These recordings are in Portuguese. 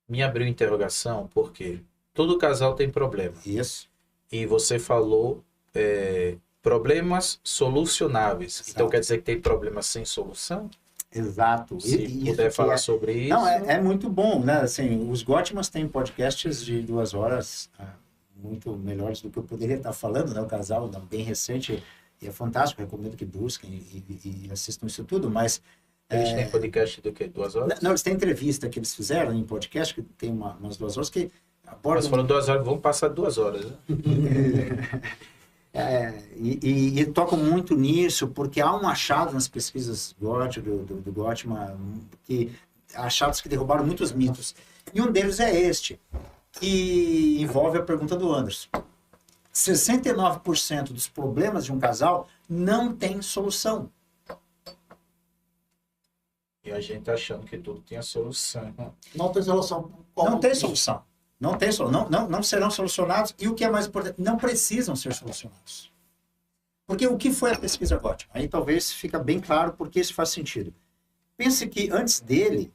me abriu interrogação porque todo casal tem problema. Isso. E você falou problemas solucionáveis. Exato. Então quer dizer que tem problemas sem solução? Exato. Se puder falar sobre isso. Não, é muito bom, né? Assim, os Gottmans têm podcasts de 2 horas muito melhores do que eu poderia estar falando, né? O casal bem recente e é fantástico, recomendo que busquem e assistam isso tudo, mas... Eles têm podcast do quê? 2 horas? Não, eles têm entrevista que eles fizeram em podcast, que tem umas 2 horas que abordam... Mas foram 2 horas, vamos passar 2 horas, né? E tocam muito nisso, porque há um achado nas pesquisas do Gottman, que achados que derrubaram muitos mitos. E um deles é este, que envolve a pergunta do Anderson. 69% dos problemas de um casal não tem solução. E a gente achando que tudo tinha solução. Não tem solução. Não tem solução. Não serão solucionados. E o que é mais importante, não precisam ser solucionados. Porque o que foi a pesquisa Gottman? Aí talvez fica bem claro porque isso faz sentido. Pense que antes dele,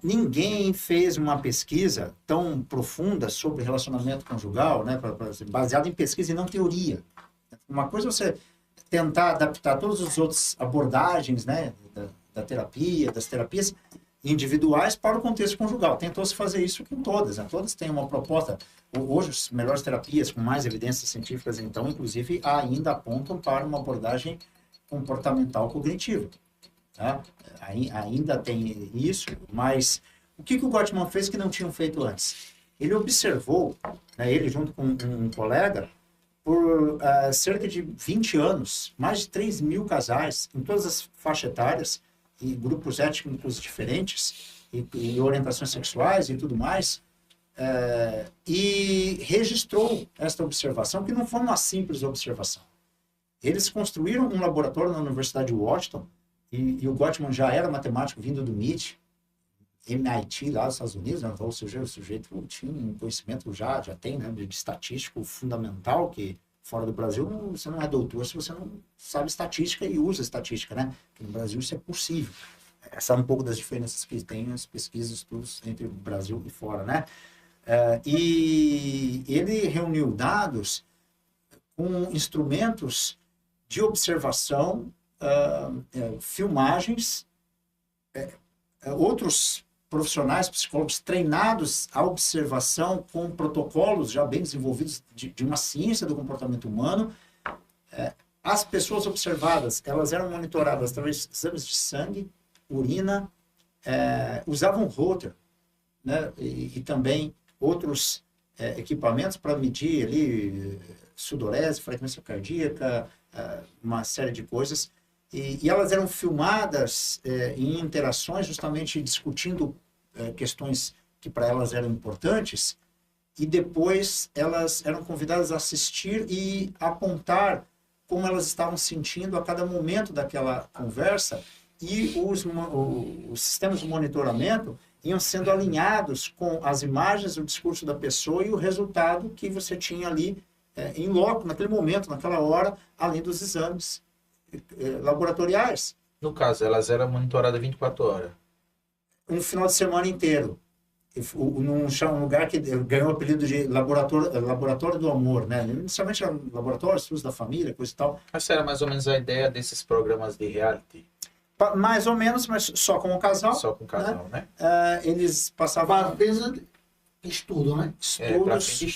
ninguém fez uma pesquisa tão profunda sobre relacionamento conjugal, né, baseada em pesquisa e não teoria. Uma coisa é você tentar adaptar todas as outras abordagens, né, da terapia, das terapias individuais para o contexto conjugal. Tentou-se fazer isso com todas, né? Todas têm uma proposta. Hoje, as melhores terapias com mais evidências científicas, então, inclusive, ainda apontam para uma abordagem comportamental cognitiva. Tá? Ainda tem isso, mas o que o Gottman fez que não tinham feito antes? Ele observou, né, ele junto com um colega, por cerca de 20 anos, mais de 3.000 casais, em todas as faixas etárias, e grupos étnicos diferentes, e orientações sexuais e tudo mais, e registrou esta observação, que não foi uma simples observação. Eles construíram um laboratório na Universidade de Washington, e o Gottman já era matemático vindo do MIT, lá nos Estados Unidos, né? Ou seja, o sujeito tinha um conhecimento, já tem, né, de estatístico fundamental, que fora do Brasil você não é doutor se você não sabe estatística e usa estatística, né? Porque no Brasil isso é possível. Sabe um pouco das diferenças que tem as pesquisas, estudos entre o Brasil e fora, né? E ele reuniu dados com instrumentos de observação, filmagens, outros profissionais, psicólogos treinados à observação com protocolos já bem desenvolvidos de uma ciência do comportamento humano. As pessoas observadas, elas eram monitoradas através de exames de sangue, urina, usavam Holter, né, e também outros equipamentos para medir ali sudorese, frequência cardíaca, uma série de coisas. E elas eram filmadas em interações, justamente discutindo questões que para elas eram importantes, e depois elas eram convidadas a assistir e apontar como elas estavam sentindo a cada momento daquela conversa, e os sistemas de monitoramento iam sendo alinhados com as imagens, o discurso da pessoa e o resultado que você tinha ali em loco, naquele momento, naquela hora, além dos exames laboratoriais. No caso, elas eram monitoradas 24 horas. Um final de semana inteiro. Num lugar que ganhou o apelido de laboratório do amor, né? Inicialmente era um laboratório, estudos da família, coisa e tal. Essa era mais ou menos a ideia desses programas de reality. Mais ou menos, mas só com o casal. Só com o casal, né? Eles passavam... Estudo, né?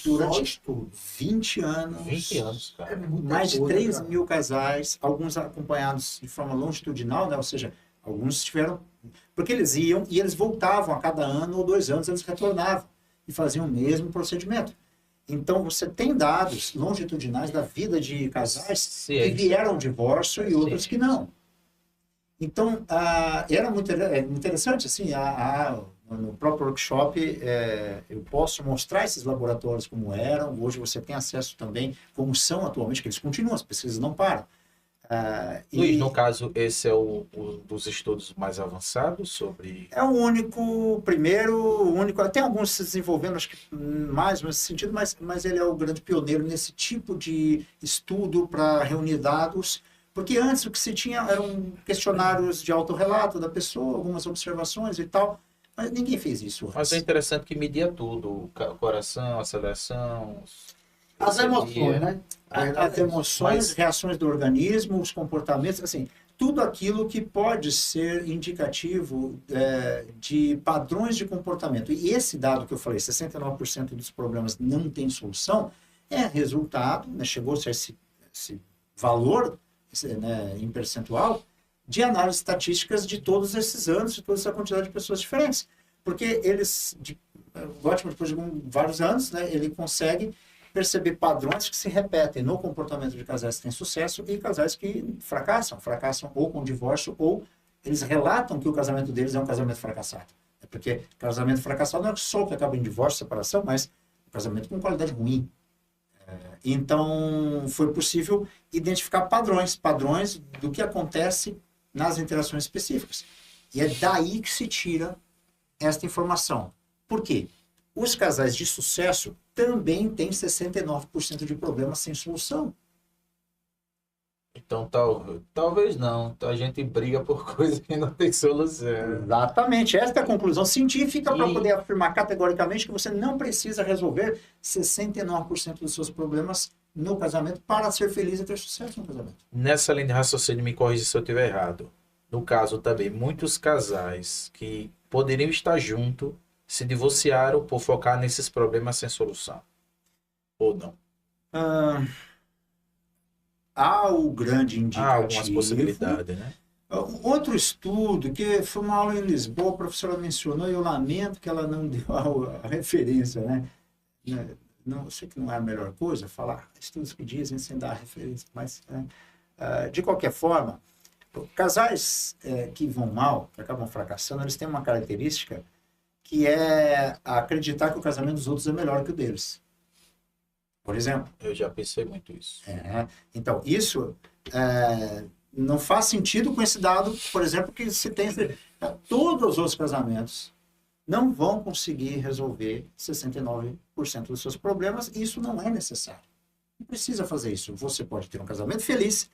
Durante 20 anos. 20 anos, cara. Mais de 3.000 casais, alguns acompanhados de forma longitudinal, né? Ou seja, alguns tiveram... Porque eles iam e eles voltavam a cada ano ou 2 anos, eles retornavam e faziam o mesmo procedimento. Então, você tem dados longitudinais da vida de casais que vieram ao divórcio e outros que não. Então, era muito interessante, assim, no próprio workshop, eu posso mostrar esses laboratórios como eram. Hoje você tem acesso também como são atualmente, que eles continuam, as pesquisas não param. Luiz, no caso, esse é o dos estudos mais avançados sobre... É o único, tem alguns se desenvolvendo, acho que mais nesse sentido, mas ele é o grande pioneiro nesse tipo de estudo para reunir dados, porque antes o que se tinha eram questionários de autorrelato da pessoa, algumas observações e tal. Mas ninguém fez isso antes. Mas é interessante que media tudo, o coração, aceleração... As emoções, né? As emoções, reações do organismo, os comportamentos, assim, tudo aquilo que pode ser indicativo de padrões de comportamento. E esse dado que eu falei, 69% dos problemas não tem solução, é resultado, né, chegou-se a esse valor né, em percentual, de análises estatísticas de todos esses anos, de toda essa quantidade de pessoas diferentes. Porque o Gottman, depois de vários anos, né, ele consegue perceber padrões que se repetem no comportamento de casais que têm sucesso e casais que fracassam ou com divórcio, ou eles relatam que o casamento deles é um casamento fracassado. É porque casamento fracassado não é só o que acaba em divórcio, separação, mas um casamento com qualidade ruim. Então, foi possível identificar padrões do que acontece nas interações específicas. E é daí que se tira esta informação. Por quê? Os casais de sucesso também têm 69% de problemas sem solução. Então, talvez não. A gente briga por coisas que não tem solução. Exatamente. Esta é a conclusão científica para poder afirmar categoricamente que você não precisa resolver 69% dos seus problemas no casamento para ser feliz e ter sucesso no casamento. Nessa linha de raciocínio, me corrija se eu estiver errado. No caso também, muitos casais que poderiam estar juntos se divorciaram por focar nesses problemas sem solução. Ou não? Há o grande indicativo. Há algumas possibilidades, né? Outro estudo, que foi uma aula em Lisboa, a professora mencionou, e eu lamento que ela não deu a referência, né? Não, eu sei que não é a melhor coisa falar estudos que dizem sem dar referência, mas de qualquer forma, casais que vão mal, que acabam fracassando, eles têm uma característica que é acreditar que o casamento dos outros é melhor que o deles. Por exemplo. Eu já pensei muito isso. Então, isso não faz sentido com esse dado, por exemplo, que se tem... Todos os outros casamentos não vão conseguir resolver 69% dos seus problemas, e isso não é necessário. Não precisa fazer isso. Você pode ter um casamento feliz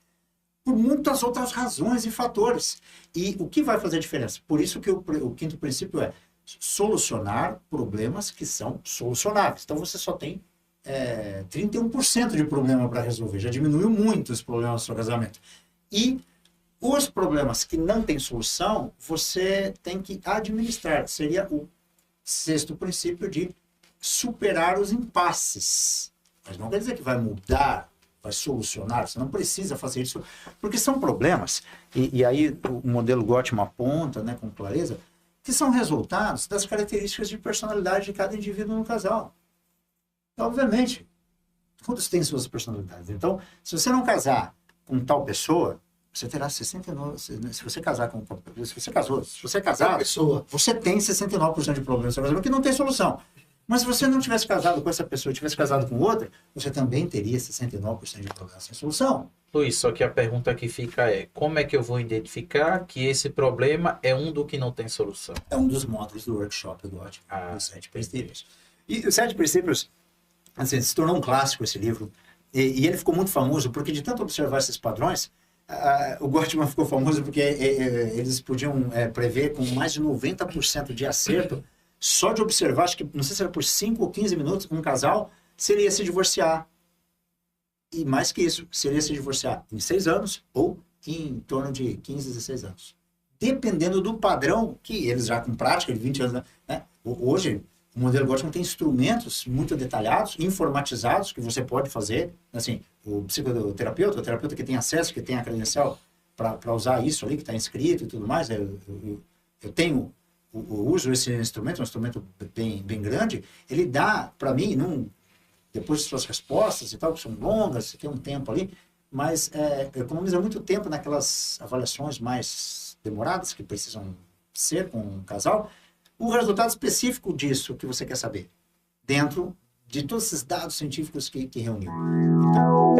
por muitas outras razões e fatores. E o que vai fazer a diferença? Por isso que o quinto princípio é solucionar problemas que são solucionáveis. Então, você só tem 31% de problema para resolver. Já diminuiu muito os problemas do seu casamento. E os problemas que não têm solução, você tem que administrar. Seria o sexto princípio de superar os impasses. Mas não quer dizer que vai mudar, vai solucionar. Você não precisa fazer isso, porque são problemas. E aí o modelo Gottman aponta, né, com clareza, que são resultados das características de personalidade de cada indivíduo no casal. Obviamente, todos têm suas personalidades. Então, se você não casar com tal pessoa, você terá 69%. Se você casar com... Se você casou, se você casar, pessoa, você tem 69% de problemas no seu casamento que não tem solução. Mas se você não tivesse casado com essa pessoa e tivesse casado com outra, você também teria 69% de problemas sem solução. Luiz, só que a pergunta que fica é: como é que eu vou identificar que esse problema é um do que não tem solução? É um dos módulos do workshop do Gottman, os 7 princípios. E os 7 princípios, assim, se tornou um clássico esse livro, e ele ficou muito famoso porque de tanto observar esses padrões, o Gottman ficou famoso porque eles podiam prever com mais de 90% de acerto, só de observar, acho que não sei se era por 5 ou 15 minutos, um casal, se ele ia se divorciar. E mais que isso, se ele ia se divorciar em 6 anos ou em torno de 15, 16 anos. Dependendo do padrão que eles já com prática de 20 anos, né? Hoje, o modelo Gottman tem instrumentos muito detalhados, informatizados, que você pode fazer. Assim, o psicoterapeuta, o terapeuta que tem acesso, que tem a credencial para usar isso ali, que está inscrito e tudo mais. Eu uso esse instrumento, um instrumento bem grande. Ele dá, para mim, depois de suas respostas e tal, que são longas, você tem um tempo ali, mas economiza muito tempo naquelas avaliações mais demoradas, que precisam ser com um casal, o resultado específico disso que você quer saber, dentro de todos esses dados científicos que reuniu. Então,